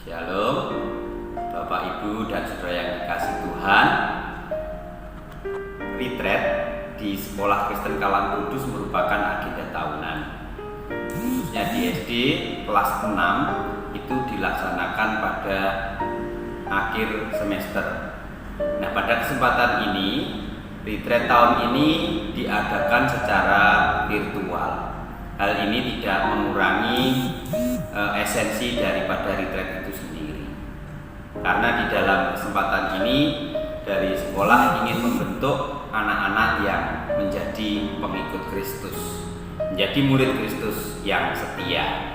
Shalom, Bapak, Ibu, dan Saudara yang dikasih Tuhan. Retreat di Sekolah Kristen Kalang Kudus merupakan agenda tahunan. Khususnya di SD kelas 6 itu dilaksanakan pada akhir semester. Nah, pada kesempatan ini, retreat tahun ini diadakan secara virtual. Hal ini tidak mengurangi esensi daripada retreat itu sendiri. Karena di dalam kesempatan ini dari sekolah ingin membentuk anak-anak yang menjadi pengikut Kristus, menjadi murid Kristus yang setia.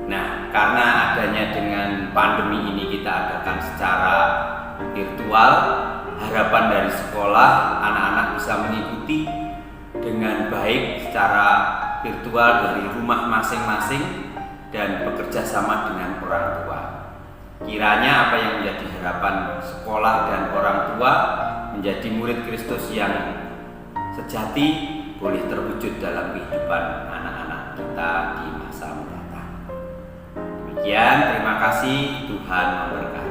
Nah, karena adanya dengan pandemi ini kita adakan secara virtual, harapan dari sekolah anak-anak bisa mengikuti dengan baik secara virtual dari rumah masing-masing dan bekerja sama dengan orang tua. Kiranya apa yang menjadi harapan sekolah dan orang tua menjadi murid Kristus yang sejati boleh terwujud dalam kehidupan anak-anak kita di masa mendatang. Demikian, terima kasih, Tuhan memberkati.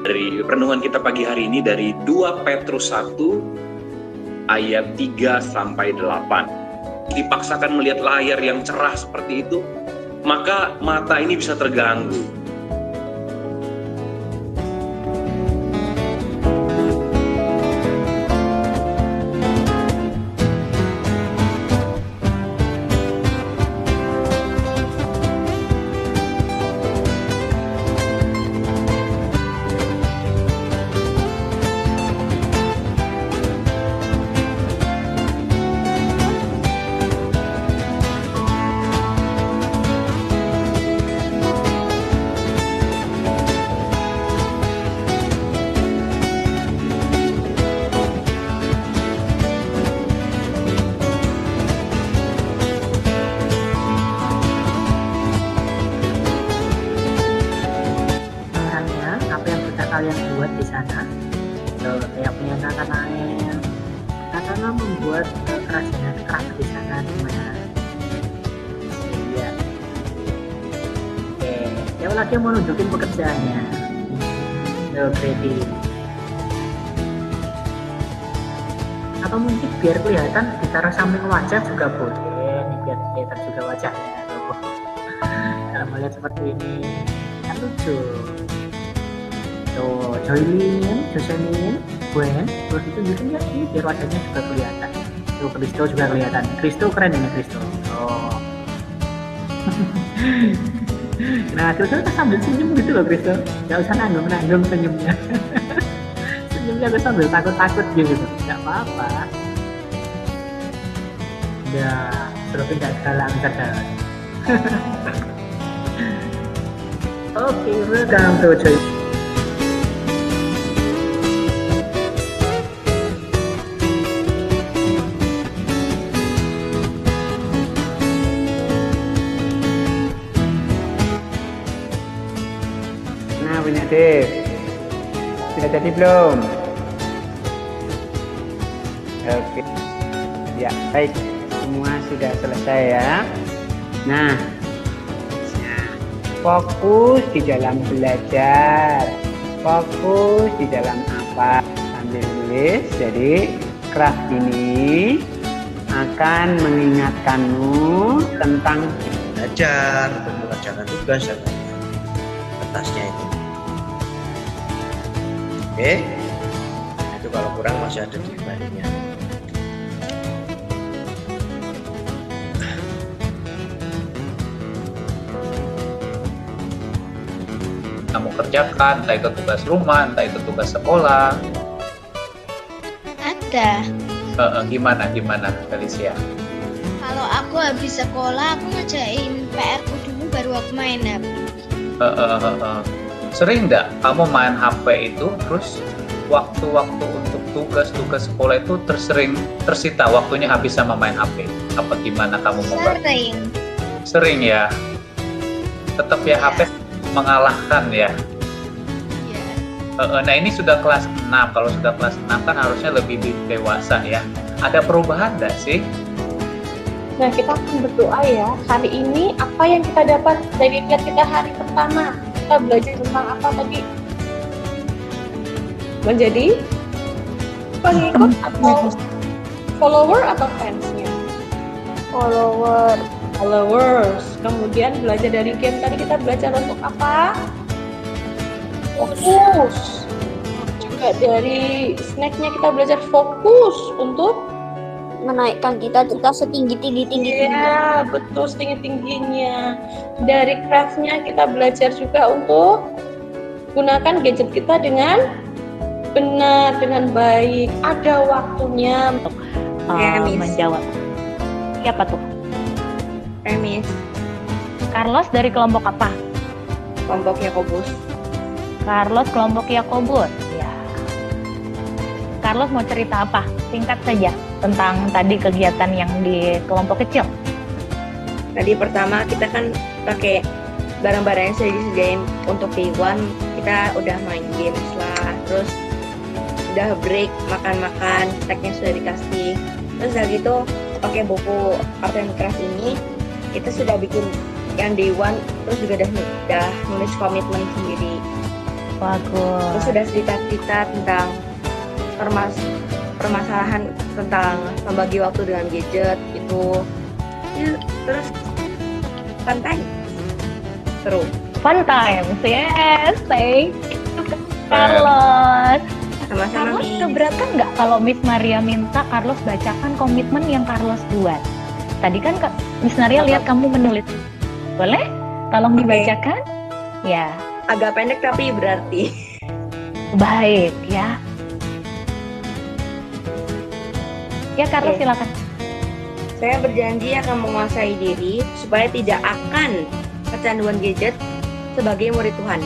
Dari renungan kita pagi hari ini dari 2 Petrus 1 ayat 3 sampai 8. Dipaksakan melihat layar yang cerah seperti itu, maka mata ini bisa terganggu. kalian buat di sana. Kayak punya Nathanael membuat kerajinan craft di sana gimana? Iya. Oke, siapa lagi yang mau nunjukin pekerjaannya? Ready. Atau mungkin biar kelihatan ditaruh samping wajah juga boleh nih, biar kelihatan juga wajahnya. Kalau melihat seperti ini kan lucu. Tuh, Jocelyn, Gwen, terus ditunjukin ya ini biar wajahnya juga kelihatan. Tuh, Kristo juga kelihatan. Kristo keren ini Kristo. Oh. Nah, Kristo kan sambil senyum gitu loh Kristo. Gak usah nanggung senyumnya. Senyumnya tuh sambil takut-takut gitu. Gak apa-apa. Udah, suruh pindah jalan cerdas. Oke, welcome to Joy. Nah, punya Dev. Sudah jadi belum? Oke. Ya, baik. Semua sudah selesai ya. Nah, fokus di dalam belajar, fokus di dalam apa sambil nulis. Jadi craft ini akan mengingatkanmu tentang belajar untuk mengerjakan tugas dan atasnya itu. Oke, itu kalau kurang masih ada di baliknya. Kamu kerjakan, entah itu tugas rumah, entah itu tugas sekolah. Ada. Gimana Felicia? Kalau aku habis sekolah, aku ngerjain PR-ku dulu baru aku main HP. Sering nggak kamu main HP itu, terus waktu-waktu untuk tugas-tugas sekolah itu tersita waktunya habis sama main HP? Apa gimana kamu mau? Sering ya. Tetap ya HP mengalahkan ya. Iya. Nah ini sudah kelas 6. Kalau sudah kelas 6 kan harusnya lebih dewasa ya. Ada perubahan nggak sih? Nah, kita akan berdoa ya. Hari ini apa yang kita dapat dari lihat kita hari pertama? Kita belajar tentang apa tadi? Menjadi pengikut atau follower atau fansnya? Followers. Kemudian belajar dari game tadi kita belajar untuk apa? Fokus. Juga dari snacknya kita belajar fokus untuk menaikkan kita setinggi-tinggi. Iya, betul, setinggi-tingginya. Dari craftnya kita belajar juga untuk gunakan gadget kita dengan benar, dengan baik. Ada waktunya untuk menjawab. Siapa tuh? Remis. Carlos dari kelompok apa? Kelompok Yakobus. Carlos kelompok Yakobus. Ya. Carlos mau cerita apa? Singkat saja tentang tadi kegiatan yang di kelompok kecil. Tadi pertama kita kan pakai barang-barang yang sudah disediain untuk day one. Kita udah main games lah, terus udah break, makan-makan, snacknya sudah dikasih. Terus udah gitu pakai buku art and craft ini kita sudah bikin yang day one, terus juga udah nulis komitmen sendiri. Bagus. Terus sudah cerita-cerita tentang permasalahan tentang membagi waktu dengan gadget itu ya, terus fun time, seru. Fun times, yes, thank you Carlos. Sama-sama. Carlos keberatan nggak kalau Miss Maria minta Carlos bacakan komitmen yang Carlos buat? Tadi kan Miss Maria lihat kamu menulis. Boleh? Tolong dibacakan? Ya. Agak pendek tapi berarti. Baik ya. Ya Carlos, silakan. Saya berjanji akan menguasai diri supaya tidak akan kecanduan gadget sebagai murid Tuhan.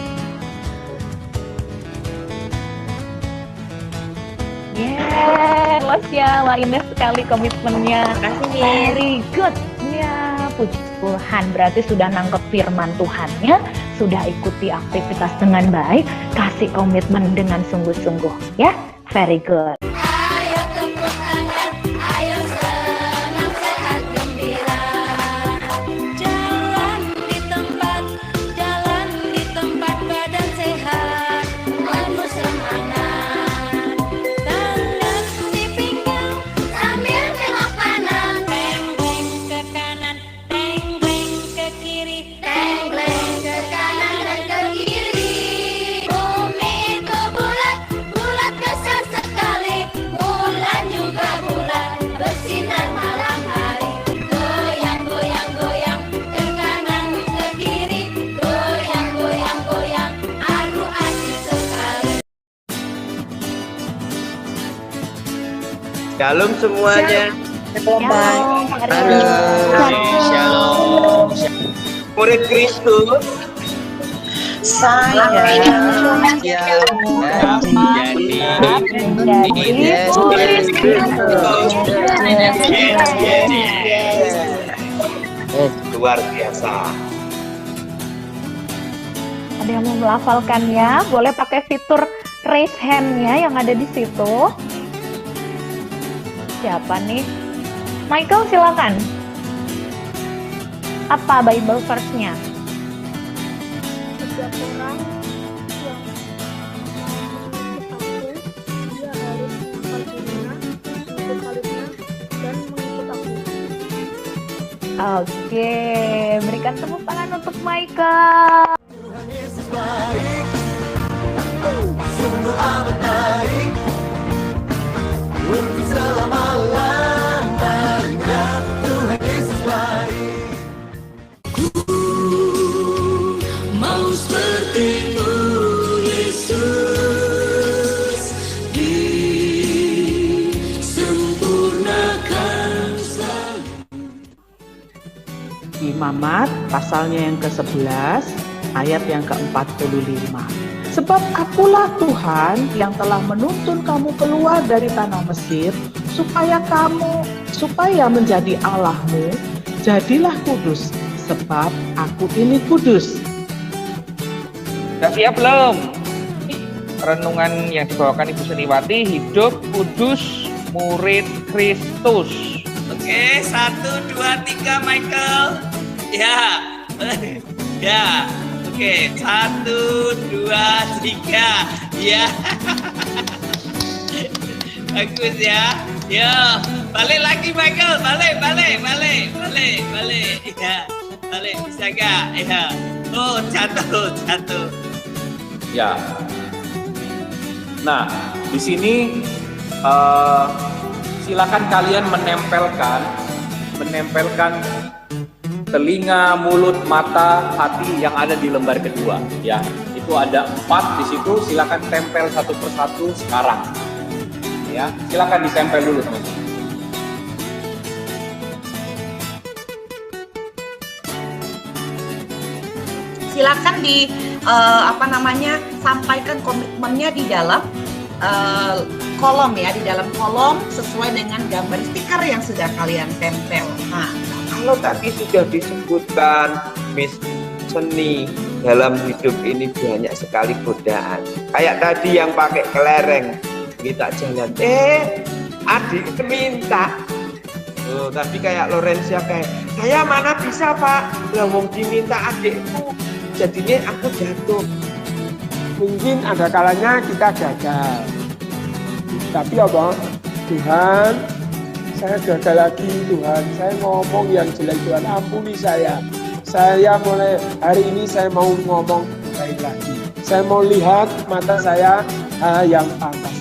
Yeah, Carlos ya, wah indah sekali komitmennya. Terima kasih, Miss. Very good. Ya, puji Tuhan, berarti sudah nangkep firman Tuhannya sudah ikuti aktivitas dengan baik, kasih komitmen dengan sungguh-sungguh ya. Very good. Ayo tepuk tangan, ayo senang sehat gembira. Jalan di tempat badan sehat, penuh semangat. Tangan di pinggang sambil tengok kanan, teng-teng ke kanan, teng-teng ke kiri, teng-teng ke kanan dan ke kiri. Bumi itu bulat, bulat besar sekali, bulan juga bulat, bersinar malam hari. Goyang, goyang, goyang, ke kanan, ke kiri, goyang, goyang, goyang, aduh asik sekali. Shalom semuanya. Halo. Shalom. Murid Kristus. Saya luar biasa. Ada yang mau melafalkannya? Boleh pakai fitur raise hand-nya yang ada di situ. Siapa nih? Michael, silakan. Apa Bible verse-nya? Setiap orang yang dia harus mengikut dirinya, mengikut salibnya, dan mengikut aku. Oke, berikan tepuk tangan untuk Michael. Mau seperti Yesus disempurnakan Imamat pasalnya yang ke-11 ayat yang ke-45. Sebab akulah Tuhan yang telah menuntun kamu keluar dari tanah Mesir supaya menjadi Allahmu. Jadilah kudus sebab aku ini kudus. Sudah siap belum? Renungan yang dibawakan Ibu Seniwati, hidup kudus murid Kristus. Oke, 1, 2, 3 Michael. Ya. Ya. Oke, 1, 2, 3. Ya. Bagus ya. Yo, balik lagi Michael. Balik. Ya. Balik, bisa gak? Ya. Oh, jatuh. Ya. Nah, di sini silakan kalian menempelkan telinga, mulut, mata, hati yang ada di lembar kedua. Ya, itu ada 4 di situ. Silakan tempel satu persatu sekarang. Ya, silakan ditempel dulu teman-teman. Silakan sampaikan komitmennya di dalam kolom ya, di dalam kolom sesuai dengan gambar stiker yang sudah kalian tempel. Nah, Kalau tadi sudah disebutkan Miss Seni, dalam hidup ini banyak sekali godaan. Kayak tadi yang pakai kelereng minta jalan, adik minta. Oh, tadi kayak Lorencia kayak, saya mana bisa Pak, lah wong diminta adikku, jadinya aku jatuh. Mungkin ada kalanya kita gagal, tapi apa? Tuhan, saya gagal lagi. Tuhan, saya ngomong yang jelek, Tuhan ampuni saya. Saya mulai hari ini saya mau ngomong baik lagi. Saya mau lihat mata saya yang pantas.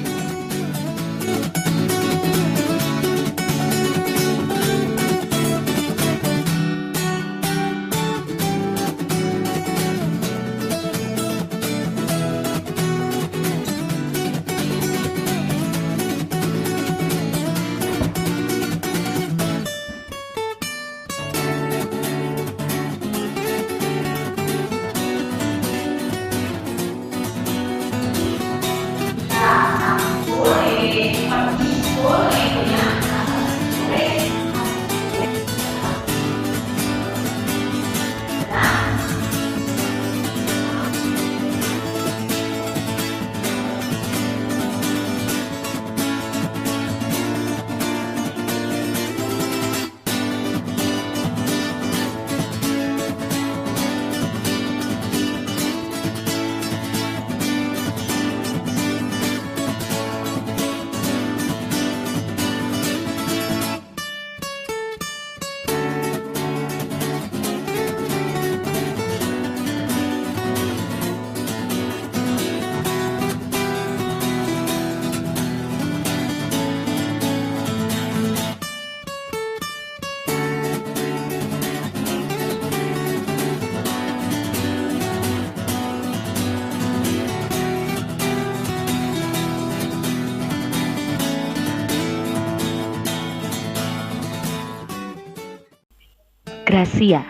Gracia.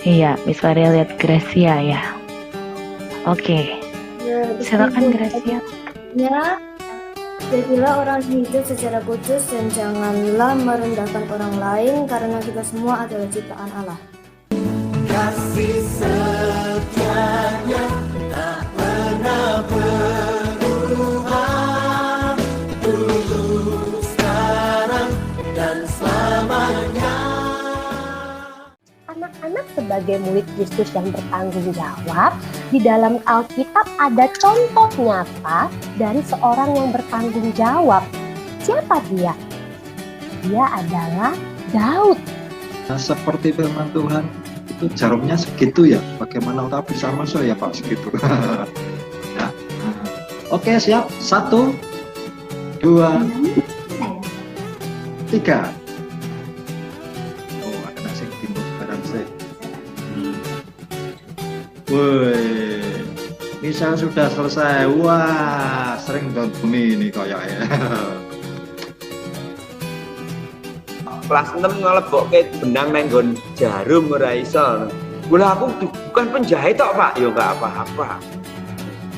Iya, Miss Maria lihat Gracia ya. Oke, silakan Gracia. Ya, jadilah orang hidup secara kudus dan janganlah merendahkan orang lain karena kita semua adalah ciptaan Allah. Kasih setianya tak pernah berubah, dulu, sekarang, dan selamanya. Anak-anak sebagai murid Kristus yang bertanggung jawab, di dalam Alkitab ada contoh nyata dari seorang yang bertanggung jawab. Siapa dia? Dia adalah Daud. Nah, seperti firman Tuhan, itu jarumnya segitu ya, bagaimana kita bisa masuk ya Pak segitu. Ya. Oke, siap, 1, 2, 3. Oh, ada nasi timbuk barang sih. Woi, ini saya sudah selesai. Wah, sering nonton ini kayaknya. Kelas 6 ngelebokke benang nenggon jarum ora iso. Bola aku bukan penjahit tok, Pak. Ya enggak apa-apa.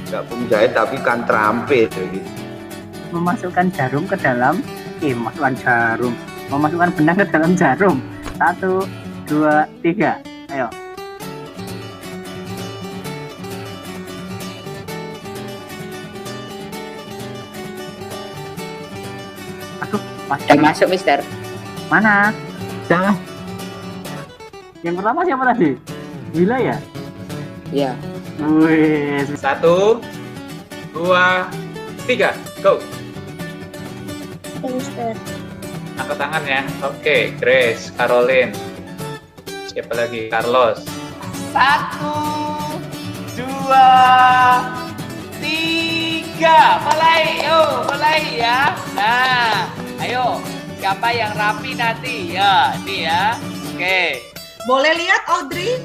Enggak penjahit tapi kan terampil gitu. Memasukkan jarum ke dalam masukkan jarum. Memasukkan benang ke dalam jarum. 1, 2, 3. Ayo. Yang masuk, Mister. Mana? Jangan. Yang pertama siapa tadi? Wila ya? Iya. Wih. 1, 2, 3, go. Mister. Angkat tangan ya. Oke, Grace, Caroline. Siapa lagi? Carlos. 1, 2, 3. Mulai ya. Nah, ayo. Siapa yang rapi nanti? Ya, ini ya. Oke. Boleh lihat Audrey?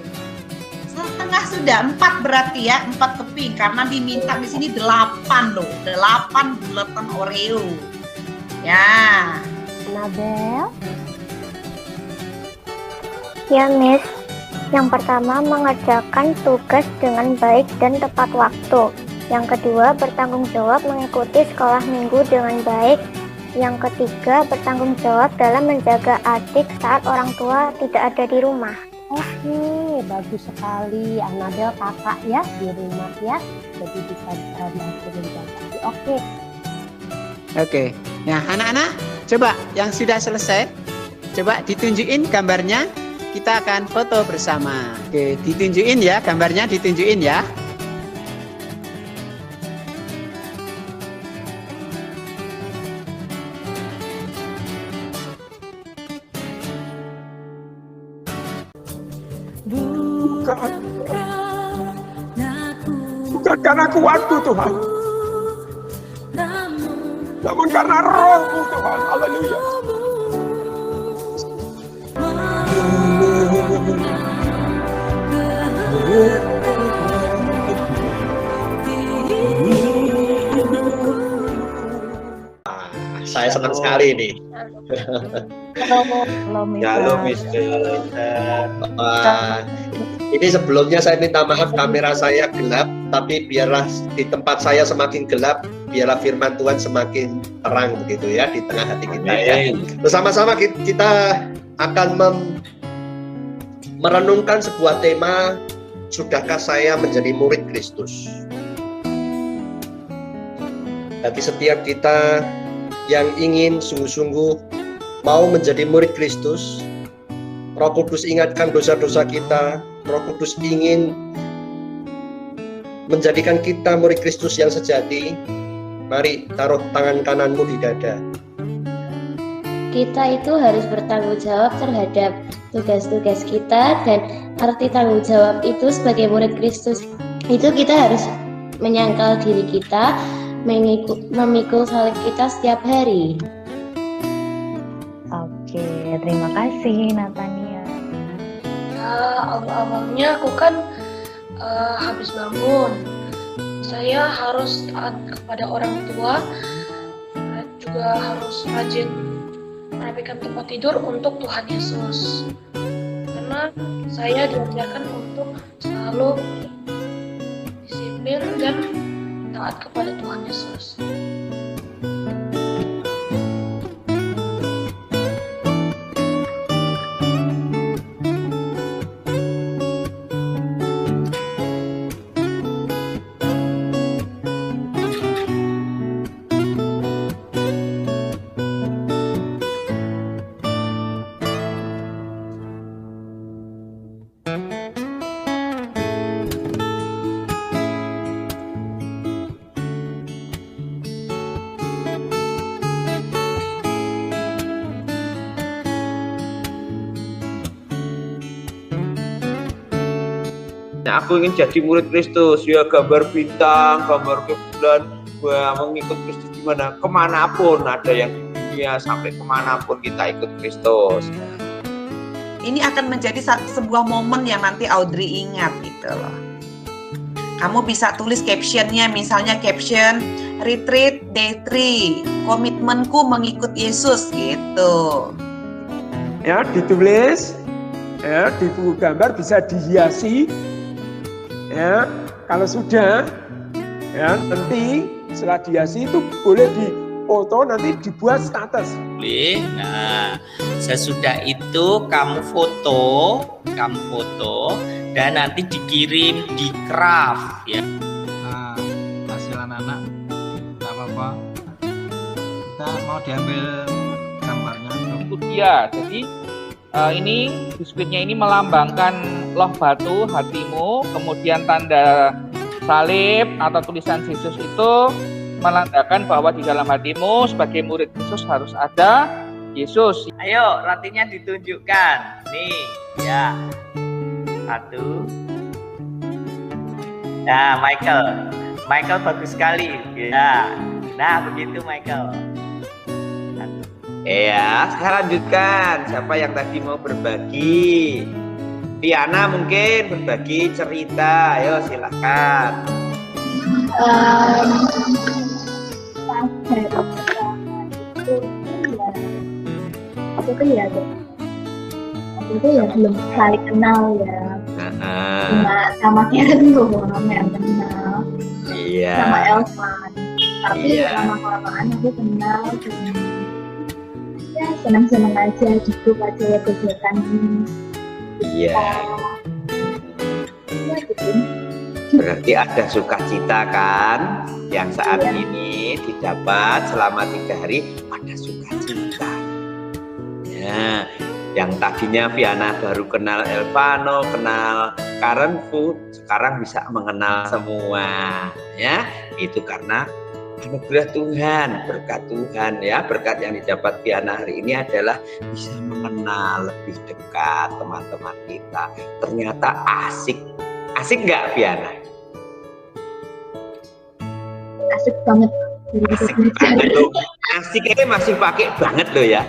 Setengah sudah, 4 berarti ya, 4 keping karena diminta di sini 8 loh, 8 bulatan Oreo. Ya. Nabel. Ya, Miss. Yang pertama, mengerjakan tugas dengan baik dan tepat waktu. Yang kedua, bertanggung jawab mengikuti sekolah minggu dengan baik. Yang ketiga, bertanggung jawab dalam menjaga adik saat orang tua tidak ada di rumah. Oke, bagus sekali. Anabel kakak ya di rumah ya, jadi bisa bantu menjaga. Oke. Nah, anak-anak, coba yang sudah selesai, coba ditunjukin gambarnya. Kita akan foto bersama. Oke, ditunjukin ya gambarnya, ditunjukin ya. Bukan karena kuatku Tuhan, namun karena Roh-Mu Tuhan. Haleluya. Saya senang sekali nih. Halo, Mister. Ini sebelumnya saya minta maaf kamera saya gelap, tapi biarlah di tempat saya semakin gelap, biarlah firman Tuhan semakin terang begitu ya di tengah hati kita ya. Bersama-sama kita akan merenungkan sebuah tema, sudahkah saya menjadi murid Kristus? Bagi setiap kita yang ingin sungguh-sungguh mau menjadi murid Kristus, Roh Kudus ingatkan dosa-dosa kita. Roh Kudus ingin menjadikan kita murid Kristus yang sejati. Mari taruh tangan kananmu di dada. Kita itu harus bertanggung jawab terhadap tugas-tugas kita, dan arti tanggung jawab itu sebagai murid Kristus itu kita harus menyangkal diri kita, memikul salib kita setiap hari. Oke, terima kasih Natania. Awal-awalnya aku kan habis bangun, saya harus taat kepada orang tua, juga harus rajin merapikan tempat tidur untuk Tuhan Yesus. Karena saya diajarkan untuk selalu disiplin dan taat kepada Tuhan Yesus. Nah, aku ingin jadi murid Kristus, ya gambar bintang, gambar bulan, mengikut Kristus dimana, kemanapun ada yang di dunia, sampai kemanapun kita ikut Kristus. Ini akan menjadi sebuah momen yang nanti Audrey ingat gitu loh. Kamu bisa tulis captionnya, misalnya caption Retreat Day 3, komitmenku mengikut Yesus gitu. Ya, ditulis, ya, di buku gambar bisa dihiasi. Ya, kalau sudah, ya nanti setelah dihiasi itu boleh dipoto, nanti dibuat status. Boleh. Nah, sesudah itu kamu foto, dan nanti dikirim di craft ya. Nah, hasil anak-anak nggak apa-apa. Kita mau diambil gambarnya. Iya, jadi ini biskuitnya ini melambangkan loh batu hatimu, kemudian tanda salib atau tulisan Yesus itu menandakan bahwa di dalam hatimu sebagai murid Yesus harus ada Yesus. Ayo, rotinya ditunjukkan. Nih, ya. 1. Nah, Michael bagus sekali. Ya. Nah, begitu Michael. Ya, saya lanjutkan. Siapa yang tadi mau berbagi? Tiana mungkin berbagi cerita. Ayo silakan. Aku kan ya belum saling kenal ya. Cuma sama Karen doang yang kenal. Iya. Sama Elvan. Tapi lama-kelamaan aku kenal. Ya senang-senang aja gitu aja kegiatan ini. Iya. Ya gitu. Berarti ada sukacita kan yang saat ini didapat selama 3 hari, ada sukacita. Ya, yang tadinya Viana baru kenal Elvano, kenal Karen Food, sekarang bisa mengenal semua. Ya, itu karena anugerah Tuhan, berkat Tuhan ya. Berkat yang didapat Viana hari ini adalah bisa mengenal lebih dekat teman-teman kita. Ternyata asik. Asik nggak Viana? Asik banget. Asik banget loh. Asiknya masih pakai banget loh ya.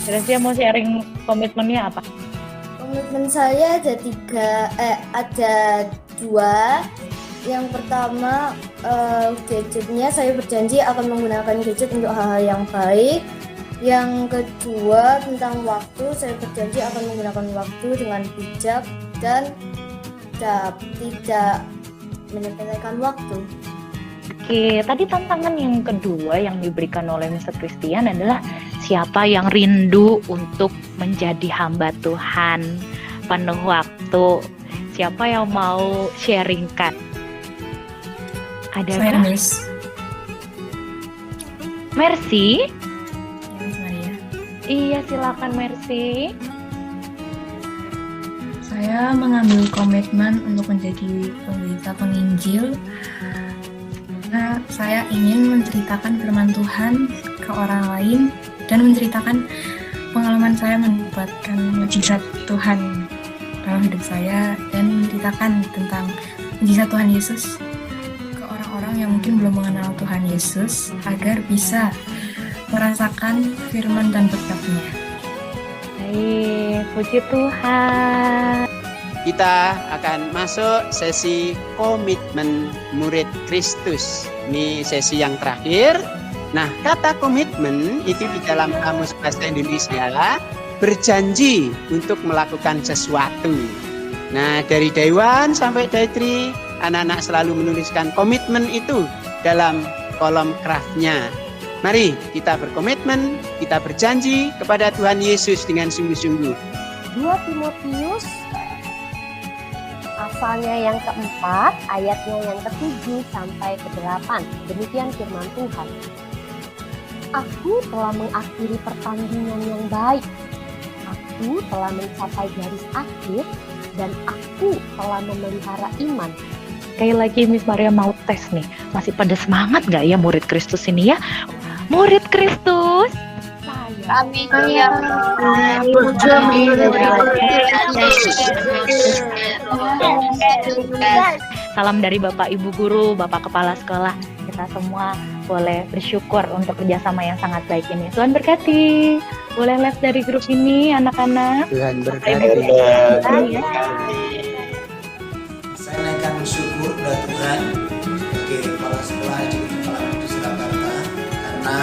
Gracia mau sharing komitmennya apa? Komitmen saya ada 2. Yang pertama, gadgetnya saya berjanji akan menggunakan gadget untuk hal-hal yang baik. Yang kedua, tentang waktu, saya berjanji akan menggunakan waktu dengan bijak dan tidak menyepelekan waktu. Oke, tadi tantangan yang kedua yang diberikan oleh Mr. Christian adalah siapa yang rindu untuk menjadi hamba Tuhan penuh waktu. Siapa yang mau sharingkan? Ada Saya kah? Miss. Mercy? Miss Maria. Iya, silakan Mercy. Saya mengambil komitmen untuk menjadi pemberita penginjil karena saya ingin menceritakan firman Tuhan ke orang lain dan menceritakan pengalaman saya mendapatkan mujizat Tuhan dalam hidup saya dan menceritakan tentang mujizat Tuhan Yesus ke orang-orang yang mungkin belum mengenal Tuhan Yesus agar bisa merasakan firman dan berkat-Nya. Baik, puji Tuhan. Kita akan masuk sesi komitmen murid Kristus. Ini sesi yang terakhir. Nah, kata komitmen itu di dalam Kamus Bahasa Indonesia berjanji untuk melakukan sesuatu. Nah, dari Day 1 sampai Day 3, anak-anak selalu menuliskan komitmen itu dalam kolom craft-nya. Mari kita berkomitmen, kita berjanji kepada Tuhan Yesus dengan sungguh-sungguh. 2 Timotius asalnya yang keempat, ayatnya yang ke-7 sampai ke-8. Demikian firman Tuhan. Aku telah mengakhiri pertandingan yang baik. Aku telah mencapai garis akhir dan aku telah memelihara iman. Sekali lagi Miss Maria mau tes nih, masih pada semangat nggak ya murid Kristus ini ya? Murid Kristus. Amin ya. Salam dari Bapak Ibu Guru, Bapak Kepala Sekolah. Kita semua boleh bersyukur untuk kerjasama yang sangat baik ini. Tuhan berkati. Boleh live dari grup ini anak-anak. Tuhan berkati. Saya naikkan bersyukur kepada Tuhan sebagai kepala sekolah di Kepala Kudus Surakarta karena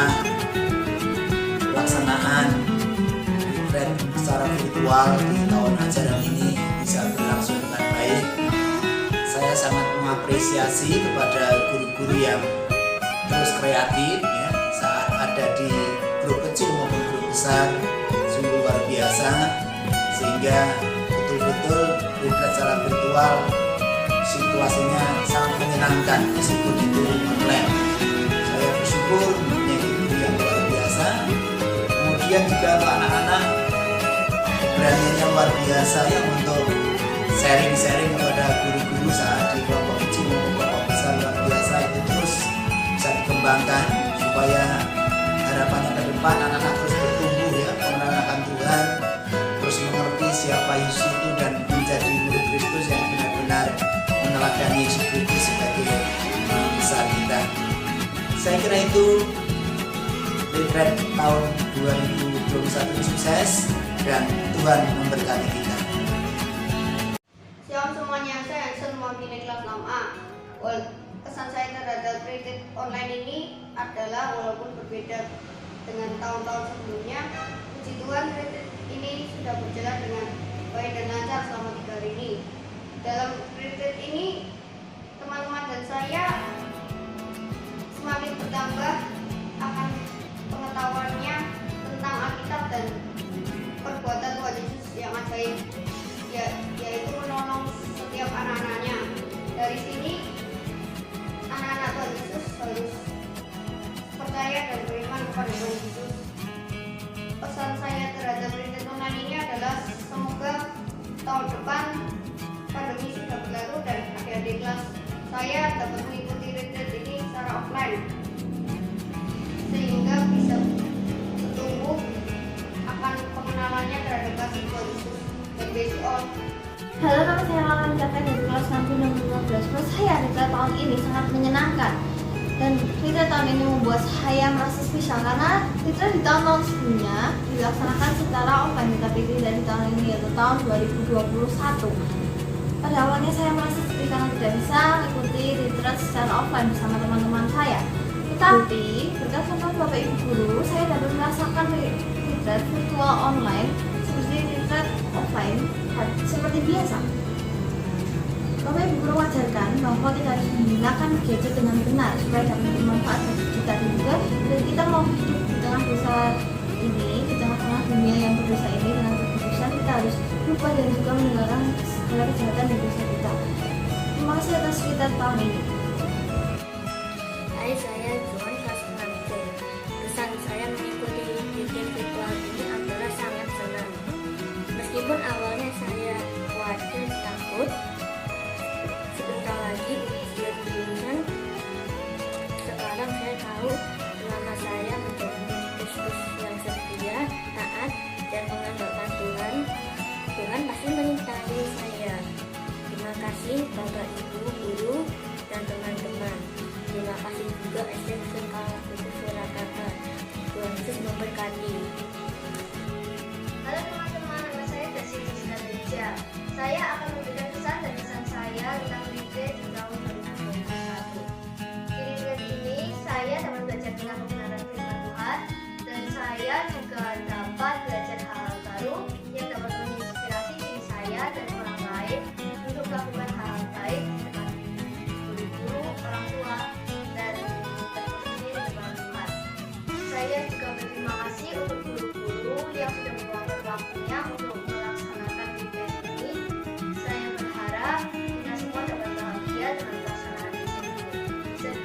pelaksanaan retreat secara virtual di tahun ajaran ini bisa berlangsung dengan baik. Saya sangat mengapresiasi kepada guru-guru yang terus kreatif ya, saat ada di grup kecil maupun grup besar, sungguh luar biasa, sehingga betul-betul retreat secara virtual situasinya sangat menyenangkan meskipun itu online. Saya bersyukur mempunyai guru yang luar biasa. Kemudian juga untuk anak-anak keberaniannya luar biasa ya untuk sharing-sharing kepada guru-guru saat di kelompok kecil maupun kelompok besar, luar biasa. Itu terus bisa dikembangkan supaya harapannya ke depan anak-anak terus bertumbuh ya, mengenal akan Tuhan, terus mengerti siapa Yesus itu dan menjadi murid Kristus yang benar-benar meneladani Yesus Kristus sebagai guru besar kita. Saya kira itu retreat tahun 2021 sukses dan Tuhan memberkati kita. Shalom semuanya, saya Hansen mewakili kelas 6A. Kesan saya terhadap retreat online ini adalah walaupun berbeda dengan tahun-tahun sebelumnya, puji Tuhan retreat ini sudah berjalan dengan baik dan lancar selama 3 hari ini. Dalam retreat ini, teman-teman dan saya semakin bertambah akan pengetahuannya tentang Alkitab dan perbuatan Tuhan Yesus yang ajaib, yaitu menolong setiap anak-anaknya. Dari sini, anak-anak Tuhan Yesus harus percaya dan beriman kepada Tuhan Yesus. Pesan saya terhadap retreat online ini adalah semoga tahun depan pandemi sudah berlalu dan adik-adik kelas saya dapat mengikuti retreat ini secara offline sehingga bisa bertumbuh akan pengenalannya terhadap kasih Tuhan Yesus. Dan based on Halo, nama saya Lawan Kakak dari kelas 6 nomor 15. Menurut saya retreat tahun ini sangat menyenangkan dan retreat tahun ini membuat saya merasa spesial karena retreat di tahun-tahun sebelumnya dilaksanakan secara offline, tapi tidak di tahun ini yaitu tahun 2021. Pada awalnya saya merasa sepi karena tidak bisa mengikuti retreat secara offline bersama teman-teman saya. Tetapi berkat bantuan Bapak Ibu Guru, saya dapat merasakan retreat virtual online seperti retreat offline seperti biasa. Bapak Ibu Guru wajarkan bahwa kita harus menggunakan gadget dengan benar supaya dapat bermanfaat bagi kita dan juga kita mau hidup di tengah dosa ini, di tengah-tengah dunia yang berdosa ini dengan kekudusan, kita harus lupa dan juga meninggalkan segala kejahatan dan dosa kita. Terima kasih atas retreat tahun ini. Hai, saya Joan kelas 6C. Kesan saya mengikuti retreat virtual ini adalah sangat senang. Meskipun awalnya saya khawatir, takut, sebentar lagi ujian jurusan. Sekarang saya tahu selama saya menjadi Kristus yang setia, taat, dan mengandalkan Tuhan, Tuhan pasti menyertai saya. Terima kasih Bapak Ibu Guru dan teman-teman. Terima kasih juga SDN Kepala Kudus Surakarta. Tuhan Yesus memberkati. Halo teman-teman, nama saya Desi Rizka Deja. Saya akan memberikan pesan dan kesan saya tentang retreat di tahun 2021. Di retreat ini, saya dapat belajar tentang kebenaran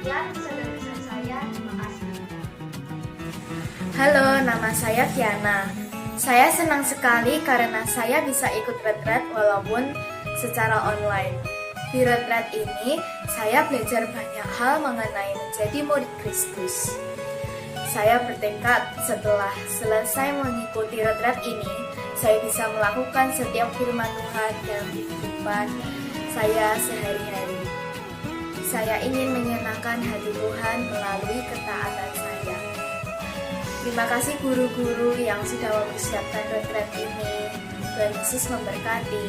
Sekian kesan saya. Terima kasih. Halo, nama saya Fiana. Saya senang sekali karena saya bisa ikut retret walaupun secara online. Di retret ini, saya belajar banyak hal mengenai menjadi murid Kristus. Saya bertekad setelah selesai mengikuti retret ini, saya bisa melakukan setiap firman Tuhan dalam kehidupan saya sehari-hari. Saya ingin menyenangkan hati Tuhan melalui ketaatan saya. Terima kasih guru-guru yang sudah mempersiapkan retret ini. Tuhan Yesus memberkati.